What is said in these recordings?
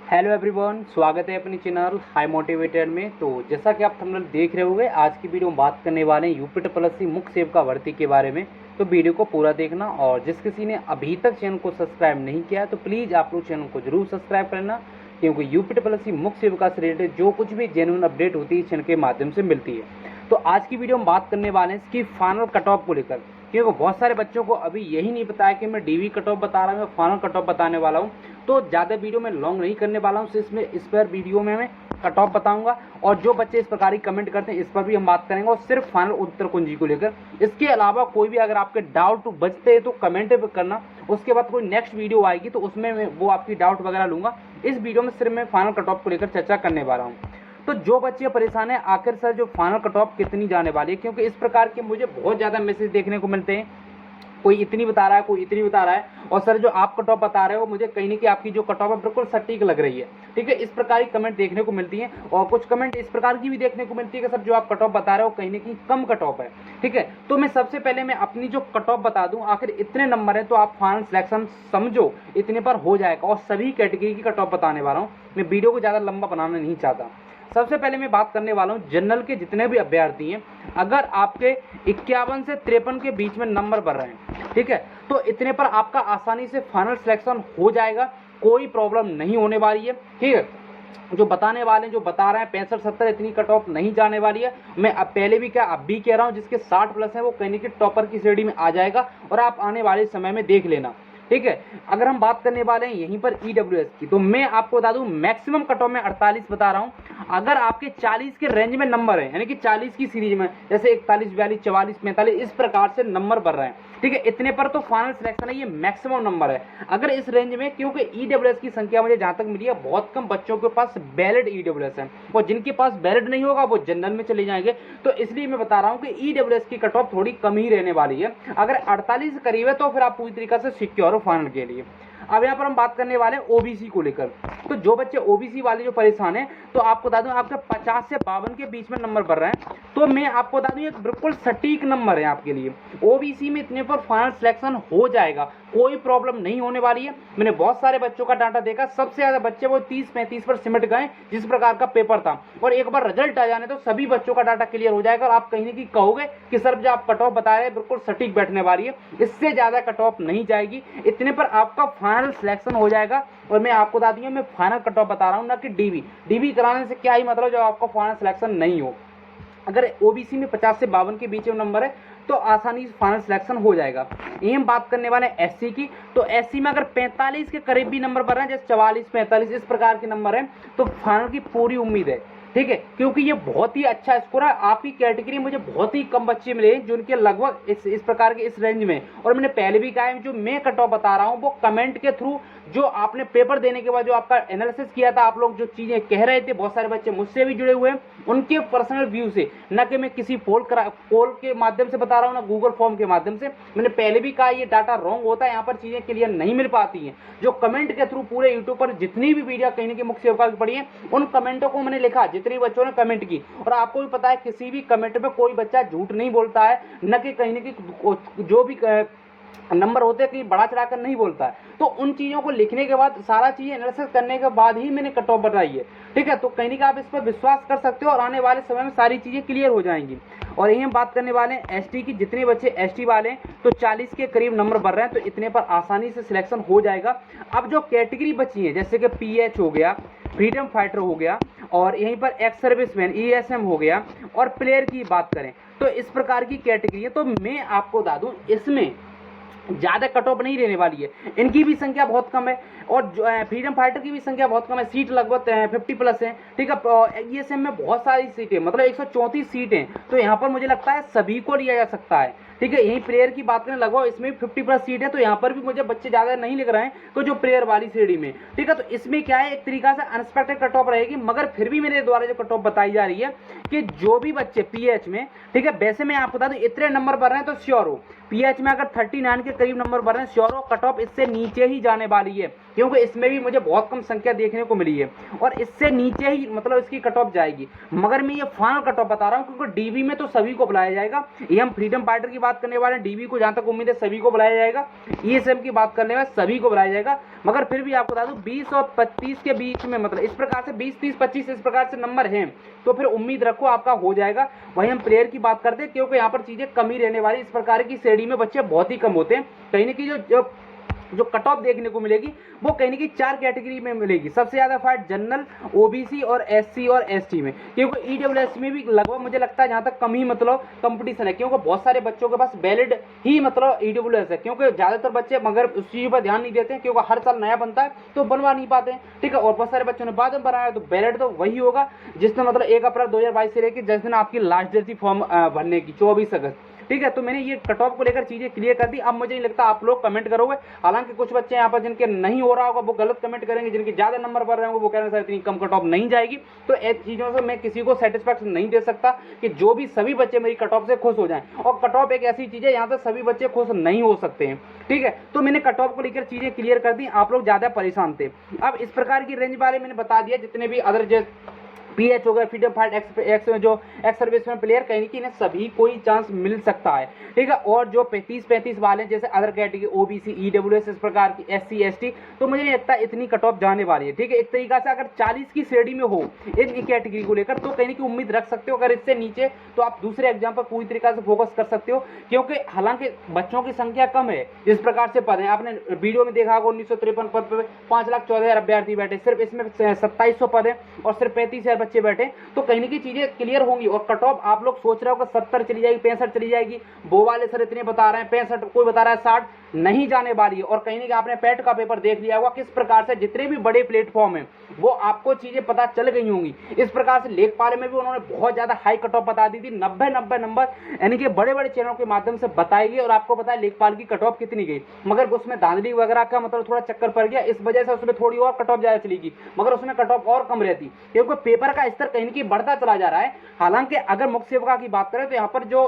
Hello everyone, स्वागत है अपनी चैनल हाई मोटिवेटेड में। तो जैसा कि आप थंबनेल देख रहे होंगे, आज की वीडियो में बात करने वाले हैं यूपी ट्रिपल मुख्य सेवक भर्ती के बारे में। तो वीडियो को पूरा देखना, और जिस किसी ने अभी तक चैनल को सब्सक्राइब नहीं किया है तो प्लीज़ आप लोग चैनल को जरूर सब्सक्राइब करना, क्योंकि यूपी ट्रिपल मुख्य सेवक से रिलेटेड जो कुछ भी जेन्युइन अपडेट होती है चैनल के माध्यम से मिलती है। तो आज की वीडियो में बात करने वाले हैं इसकी फाइनल कट ऑफ को लेकर, क्योंकि बहुत सारे बच्चों को अभी यही नहीं पता है कि मैं डीवी कट ऑफ बता रहा हूँ, मैं फाइनल कट ऑफ बताने वाला हूँ। तो ज़्यादा वीडियो में लॉन्ग नहीं करने वाला हूँ, इस पर वीडियो में मैं कट ऑफ बताऊंगा, और जो बच्चे इस प्रकार की कमेंट करते हैं इस पर भी हम बात करेंगे, और सिर्फ फाइनल उत्तर कुंजी को लेकर। इसके अलावा कोई भी अगर आपके डाउट बचते हैं तो कमेंट पे करना, उसके बाद कोई नेक्स्ट वीडियो आएगी तो उसमें मैं वो आपकी डाउट वगैरह लूँगा। इस वीडियो में सिर्फ मैं फाइनल कट ऑफ को लेकर चर्चा करने वाला हूँ। तो जो बच्चे परेशान हैं आखिर सर जो फाइनल कट ऑफ कितनी जाने वाली है, क्योंकि इस प्रकार के मुझे बहुत ज़्यादा मैसेज देखने को मिलते हैं, कोई इतनी बता रहा है, कोई इतनी बता रहा है, और सर जो आप कट ऑफ बता रहे हो मुझे कहीं नहीं कि आपकी जो कट ऑफ है बिल्कुल सटीक लग रही है। ठीक है, इस प्रकार की कमेंट देखने को मिलती है, और कुछ कमेंट इस प्रकार की भी देखने को मिलती है कि सर जो आप कट ऑफ बता रहे हो कहीं ना कहीं कम कट ऑफ है। ठीक है, तो मैं सबसे पहले मैं अपनी जो कट ऑफ बता दूं, आखिर इतने नंबर है तो आप फाइनल सिलेक्शन समझो इतने पर हो जाएगा, और सभी कैटेगरी की कट ऑफ बताने वाला हूँ। मैं वीडियो को ज़्यादा लंबा बनाना नहीं चाहता। सबसे पहले मैं बात करने वाला हूँ जनरल के जितने भी अभ्यर्थी हैं, अगर आपके 51 से 53 के बीच में नंबर बढ़ रहे हैं, ठीक है, तो इतने पर आपका आसानी से फाइनल सिलेक्शन हो जाएगा, कोई प्रॉब्लम नहीं होने वाली है। ठीक है, जो बताने वाले हैं, जो बता रहे हैं 65-70 इतनी कट ऑफ नहीं जाने वाली है। मैं अब पहले भी क्या अब भी कह रहा हूँ, जिसके 60 प्लस है वो कहीं के टॉपर की श्रेणी में आ जाएगा, और आप आने वाले समय में देख लेना। ठीक है, अगर हम बात करने वाले हैं यहीं पर ईडब्ल्यूएस की, तो मैं आपको बता दूं मैक्सिमम कट ऑफ में 48 बता रहा हूं। अगर आपके 40 के रेंज में नंबर है, यानी कि 40 की सीरीज में, जैसे 41, 42, 44, 45 इस प्रकार से नंबर बढ़ रहे हैं, ठीक है, इतने पर तो फाइनल सिलेक्शन है, ये मैक्सिमम नंबर है। अगर इस रेंज में, क्योंकि ईडब्ल्यूएस की संख्या मुझे जहां तक मिली है बहुत कम बच्चों के पास वैलिड ईडब्ल्यूएस है, और जिनके पास वैलिड नहीं होगा वो जनरल में चले जाएंगे। तो इसलिए मैं बता रहा हूं कि ईडब्ल्यूएस की कट ऑफ थोड़ी कम ही रहने वाली है। अगर 48 के करीब है तो फिर आप पूरी तरीके से सिक्योर हो फाइनल के लिए। अब यहाँ पर हम बात करने वाले हैं ओबीसी को लेकर। तो जो बच्चे ओबीसी वाले जो परेशान हैं, तो आपको बता दूं आपके 50 से 52 के बीच में नंबर बढ़ रहे हैं, तो मैं आपको बता दूं एक बिल्कुल सटीक नंबर है आपके लिए। ओबीसी में इतने पर फाइनल सिलेक्शन हो जाएगा, कोई प्रॉब्लम नहीं होने वाली है। मैंने बहुत सारे बच्चों का डाटा देखा, सबसे ज्यादा बच्चे वो 30-35 पर सिमट गए जिस प्रकार का पेपर था, और एक बार रिजल्ट आ जाने तो सभी बच्चों का डाटा क्लियर हो जाएगा, और आप कहीं ना कहीं कहोगे कि सर जो आप कट ऑफ बता रहे हैं बिल्कुल सटीक बैठने वाली है। इससे ज्यादा कट ऑफ नहीं जाएगी, इतने पर आपका फाइनल सिलेक्शन हो जाएगा। और मैं आपको बता दूं मैं फाइनल कट ऑफ बता रहा हूं, ना कि डीवी कराने से क्या ही मतलब जब आपका फाइनल सिलेक्शन नहीं हो। अगर ओबीसी में 50 से 52 के बीच में नंबर है तो आसानी से फाइनल सिलेक्शन हो जाएगा। यही हम बात करने वाले हैं एससी की। तो एससी में अगर 45 के करीब भी नंबर बढ़ रहे हैं, जैसे 44-45 इस प्रकार के नंबर हैं, तो फाइनल की पूरी उम्मीद है। ठीक है, क्योंकि ये बहुत ही अच्छा स्कोर है। आपकी कैटेगरी मुझे बहुत ही कम बच्चे मिले जो उनके लगभग इस प्रकार के इस रेंज में, और मैंने पहले भी कहा है जो मैं कट ऑफ बता रहा हूँ वो कमेंट के थ्रू, जो आपने पेपर देने के बाद जो आपका एनालिसिस किया था, आप लोग जो चीजें कह रहे थे, बहुत सारे बच्चे मुझसे भी जुड़े हुए हैं, उनके पर्सनल व्यू से, न कि मैं किसी पोल के माध्यम से बता रहा हूँ, ना गूगल फॉर्म के माध्यम से। मैंने पहले भी कहा ये डाटा रॉन्ग होता है, यहाँ पर चीजें क्लियर नहीं मिल पाती हैं। जो कमेंट के थ्रू पूरे यूट्यूब पर जितनी भी वीडियो कहीं की मुख्य सेवका की पड़ी है, उन कमेंटों को मैंने लिखा जितने बच्चों ने कमेंट की, और आपको भी पता है किसी भी कमेंट में कोई बच्चा झूठ नहीं बोलता है, न कि कहीं ना कहीं जो भी नंबर होते हैं कहीं बड़ा चढ़ाकर नहीं बोलता है। तो उन चीजों को लिखने के बाद, सारा चीजें एनालिसिस करने के बाद ही मैंने कट ऑफ बताई है। ठीक है, तो कहीं ना कहीं आप इस पर विश्वास कर सकते हो, और आने वाले समय में सारी चीजें क्लियर हो जाएंगी। और यही हम बात करने वाले हैं एसटी की। जितने बच्चे एसटी वाले हैं तो 40 के करीब नंबर बढ़ रहे हैं, तो इतने पर आसानी से सिलेक्शन हो जाएगा। अब जो कैटेगरी बची है, जैसे कि पीएच हो गया, फ्रीडम फाइटर हो गया, और यहीं पर एक्स सर्विसमैन ईएसएम हो गया, और प्लेयर की बात करें तो इस प्रकार की कैटेगरी है। तो मैं आपको बता दूं इसमें ज्यादा कट ऑफ नहीं रहने वाली है, इनकी भी संख्या बहुत कम है, और फ्रीडम फाइटर की भी संख्या बहुत कम है, सीट लगभग 50 प्लस है। ठीक है, ईएसएम में बहुत सारी सीटें, मतलब 134 सीटें, तो यहाँ पर मुझे लगता है सभी को लिया जा सकता है। ठीक है, यही प्लेयर की बात करें लगभग इसमें 50 प्लस सीट है, तो यहाँ पर भी मुझे बच्चे ज्यादा नहीं लिख रहे हैं, तो जो प्लेयर वाली श्रेणी में। ठीक है, तो इसमें क्या है, एक तरीका से अनएक्सपेक्टेड कट ऑफ रहेगी, मगर फिर भी मेरे द्वारा जो कट ऑफ बताई जा रही है कि जो भी बच्चे पीएच में, ठीक है, वैसे मैं आपको बता दूं इतने नंबर बढ़ रहे हैं तो श्योर हो, पीएच में अगर 39 के करीब नंबर बढ़ रहे हैं श्योर हो कट ऑफ इससे नीचे ही जाने वाली है, क्योंकि इसमें भी मुझे बहुत कम संख्या देखने को मिली है, और इससे नीचे ही मतलब इसकी कट ऑफ जाएगी। मगर मैं ये फाइनल कट ऑफ बता रहा हूँ, क्योंकि डीवी में तो सभी को बुलाया जाएगा। ये हम फ्रीडम फाइटर की बात करने वाले हैं, डीबी को जहाँ तक उम्मीद है सभी को बुलाया जाएगा, ईएसएम की बात करने वाले सभी को बुलाया जाएगा। मगर फिर भी आपको बता दूं 20 और 25 के बीच में, मतलब इस प्रकार से 20, 30, 25 इस प्रकार से नंबर हैं, तो फिर उम्मीद रखो आपका हो जाएगा। वहीं हम प्लेयर की बात करते हैं, क्योंकि यहाँ पर चीजें कम ही रहने वाली, इस प्रकार की श्रेणी में बच्चे बहुत ही कम होते हैं। कहीं ना कहीं जो कट ऑफ देखने को मिलेगी वो कहीं ना कहीं 4 कैटेगरी में मिलेगी। सबसे ज्यादा फाइट जनरल, ओबीसी और एससी और एसटी में, क्योंकि ईडब्ल्यूएस में भी लगभग मुझे लगता है जहां तक कम ही मतलब कंपटीशन है, क्योंकि बहुत सारे बच्चों के पास वैलिड ही मतलब ईडब्ल्यूएस है, क्योंकि ज्यादातर बच्चे मगर उस चीज पर ध्यान नहीं देते हैं, क्योंकि हर साल नया बनता है तो बनवा नहीं पाते हैं, ठीक है। और बहुत सारे बच्चों ने बाद में बनाया, तो वैलिड तो वही होगा जिसने मतलब 1 अप्रैल 2022 से लेकर जिस दिन आपकी लास्ट डेट थी फॉर्म भरने की, 24 अगस्त, ठीक है। तो मैंने ये कट ऑफ को लेकर चीजें क्लियर कर दी। अब मुझे नहीं लगता आप लोग कमेंट करोगे, हालांकि कुछ बच्चे यहाँ पर जिनके नहीं हो रहा होगा वो गलत कमेंट करेंगे, जिनके ज्यादा नंबर बढ़ रहे होंगे वो कह रहे हैं इतनी कम कट ऑफ नहीं जाएगी। तो ऐसी चीजों से मैं किसी को सेटिस्फैक्शन नहीं दे सकता कि जो भी सभी बच्चे मेरी कट ऑफ से खुश हो जाएं। और कट ऑफ एक ऐसी चीज है यहाँ से सभी बच्चे खुश नहीं हो सकते हैं, ठीक है। तो मैंने कट ऑफ को लेकर चीजें क्लियर कर दी, आप लोग ज्यादा परेशान थे। अब इस प्रकार की रेंज बारे मैंने बता दिया, जितने भी अदर पीएच हो गए, फ्रीडम फाइट एक्स में जो एक्स सर्विस में प्लेयर, कहीं कि इन्हें सभी कोई चांस मिल सकता है, ठीक है। और जो 35 वाले जैसे अदर कैटेगरी ओबीसी, ईडब्ल्यूएस, इस प्रकार की एससी एसटी, तो मुझे नहीं लगता इतनी कट ऑफ जाने वाली है, ठीक है। एक तरीका से अगर 40 की श्रेणी में हो इन कैटेगरी को लेकर तो कहीं की उम्मीद रख सकते हो। अगर इससे नीचे तो आप दूसरे एग्जाम पर पूरी तरीके से फोकस कर सकते हो, क्योंकि हालांकि बच्चों की संख्या कम है, जिस प्रकार से पद है आपने वीडियो में देखा होगा 1953 पद पर 5,14,000 अभ्यर्थी बैठे, सिर्फ इसमें 2700 पद है और सिर्फ 35,000 बच्चे बैठे, तो कहीं की चीजें क्लियर होंगी। और कट ऑफ आप लोग सोच रहे हो कि 70 चली जाएगी, 65 चली जाएगी, वो वाले सर इतने बता रहे हैं 65, कोई बता रहा है 60, नहीं जाने वाली है। और कहीं कि आपने पैट का पेपर देख लिया होगा, किस प्रकार से जितने भी बड़े प्लेटफॉर्म हैं वो आपको चीजें पता चल गई होंगी। इस प्रकार से लेखपाल में भी उन्होंने बहुत ज्यादा हाई कट ऑफ बता दी थी, 90 नंबर, यानी कि बड़े बड़े चैनलों के माध्यम से बताएगी। और आपको पता है लेखपाल की कट ऑफ कितनी गई, मगर उसमें धांधली वगैरह का मतलब थोड़ा चक्कर पड़ गया, इस वजह से उसमें थोड़ी और कट ऑफ ज्यादा चलेगी, मगर उसमें कट ऑफ और कम रहती, क्योंकि पेपर का स्तर कहीं की बढ़ता चला जा रहा है। हालांकि अगर मुख्य सेवका की बात करें तो यहाँ पर जो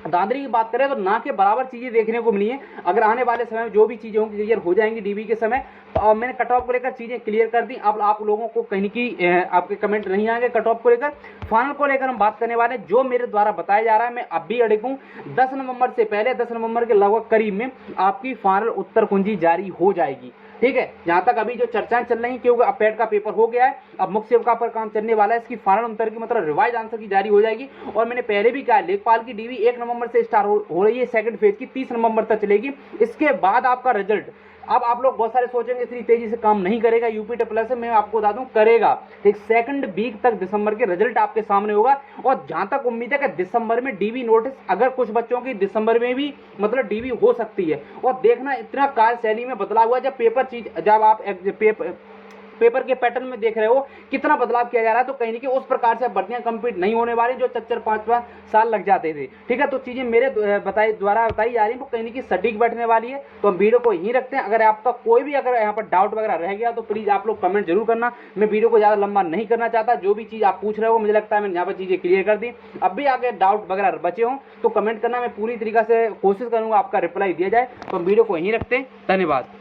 दादरी की बात करें तो ना के बराबर चीजें देखने को मिली है। अगर आने वाले समय में जो भी चीजें होंगी क्लियर हो जाएंगी डीबी के समय, तो मैंने कट ऑफ को लेकर चीजें क्लियर कर दी। अब आप लोगों को कहीं की आपके कमेंट नहीं आएंगे कट ऑफ को लेकर। फाइनल को लेकर हम बात करने वाले हैं, जो मेरे द्वारा बताया जा रहा है, मैं अब भी अड़िग हूं, 10 नवंबर से पहले 10 नवंबर के लगभग करीब में आपकी फाइनल उत्तर कुंजी जारी हो जाएगी, ठीक है। जहां तक अभी जो चर्चाएं चल रही हैं, क्योंकि अब पैट का पेपर हो गया है, अब मुख्य सेवका पर काम चलने वाला है, इसकी फाइनल उत्तर की मतलब रिवाइज आंसर की जारी हो जाएगी। और मैंने पहले भी कहा लेखपाल की डीवी 1 नवंबर से स्टार्ट हो रही है, सेकंड फेज की 30 नवंबर तक चलेगी। इसके बाद आपका रिजल्ट, अब आप लोग बहुत सारे सोचेंगे इतनी तेजी से काम नहीं करेगा यूपी प्लस, मैं आपको बता दूं करेगा, ठीक। सेकंड वीक तक दिसंबर के रिजल्ट आपके सामने होगा। और जहां तक उम्मीद है कि दिसंबर में डीवी नोटिस, अगर कुछ बच्चों की दिसंबर में भी मतलब डीवी हो सकती है। और देखना इतना कार्यशैली में बदलाव हुआ, जब आप पेपर के पैटर्न में देख रहे हो कितना बदलाव किया जा रहा है, तो कहीं कि उस प्रकार से भर्तियां कंप्लीट नहीं होने वाली जो 4-5 साल लग जाते थे, ठीक है। तो चीजें मेरे द्वारा बताई जा रही है वो कहीं कि सटीक बैठने वाली है। तो हम वीडियो को यहीं रखते हैं। अगर आपका कोई भी अगर यहाँ पर डाउट वगैरह रह गया तो प्लीज आप लोग कमेंट जरूर करना। मैं वीडियो को ज्यादा लंबा नहीं करना चाहता, जो भी चीज आप पूछ रहे हो मुझे लगता है मैंने यहाँ पर चीजें क्लियर कर दी। अब भी आगे डाउट वगैरह बचे हों तो कमेंट करना, मैं पूरी तरीके से कोशिश करूंगा आपका रिप्लाई दिया जाए। तो हम वीडियो को यहीं रखते हैं, धन्यवाद।